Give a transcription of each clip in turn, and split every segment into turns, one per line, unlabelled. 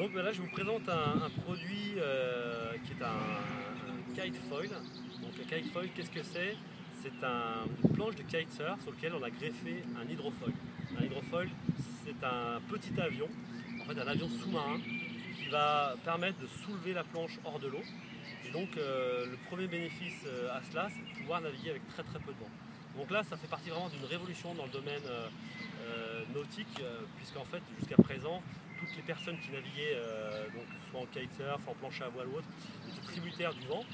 Donc là, je vous présente un produit qui est un kite foil. Donc un kite foil, qu'est-ce que c'est? C'est une planche de kitesurf sur laquelle on a greffé un hydrofoil. Un hydrofoil, c'est un petit avion, en fait un avion sous-marin, qui va permettre de soulever la planche hors de l'eau. Et donc le premier bénéfice à cela, c'est de pouvoir naviguer avec très très peu de vent. Donc là, ça fait partie vraiment d'une révolution dans le domaine nautique, puisqu'en fait, jusqu'à présent, toutes les personnes qui naviguaient, donc, soit en kitesurf, en planche à voile ou autre, étaient tributaires du vent.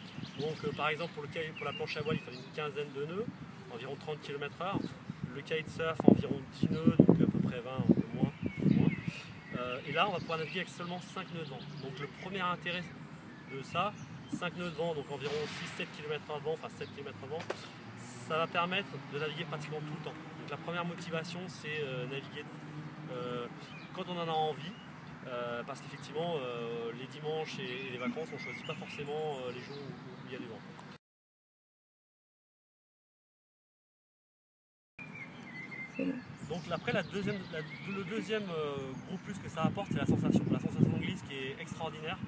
Donc par exemple, pour la planche à voile, il fallait une quinzaine de nœuds, environ 30 km/h. Le kitesurf, environ 10 nœuds, donc à peu près 20, un peu moins. Et là, on va pouvoir naviguer avec seulement 5 nœuds de vent. Donc le premier intérêt de ça, 5 nœuds de vent, donc environ 6-7 km/h de vent, enfin 7 km de vent, ça va permettre de naviguer pratiquement tout le temps. Donc la première motivation, c'est naviguer quand on en a envie, parce qu'effectivement, les dimanches et les vacances, on ne choisit pas forcément les jours où il y a du vent. Donc après, le deuxième gros plus que ça apporte, c'est la sensation. La sensation de glisse qui est extraordinaire.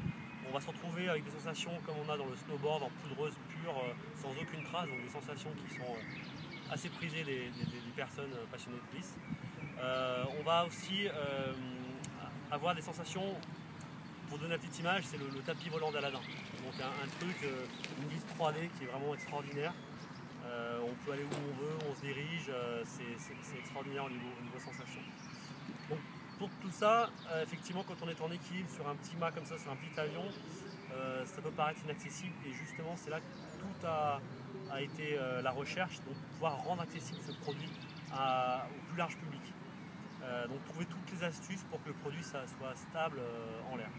On va se retrouver avec des sensations comme on a dans le snowboard, en poudreuse pure, sans aucune trace, donc des sensations qui sont assez prisées des personnes passionnées de glisse. On va aussi avoir des sensations, pour donner la petite image, c'est le tapis volant d'Aladin. Donc un truc, une glisse 3D qui est vraiment extraordinaire. On peut aller où on veut, on se dirige, c'est extraordinaire au niveau sensation. Donc pour tout ça, effectivement, quand on est en équilibre sur un petit mât comme ça, sur un petit avion, ça peut paraître inaccessible et justement c'est là que tout a été la recherche, donc pouvoir rendre accessible ce produit au plus large public. Donc trouver toutes les astuces pour que le produit soit stable en l'air.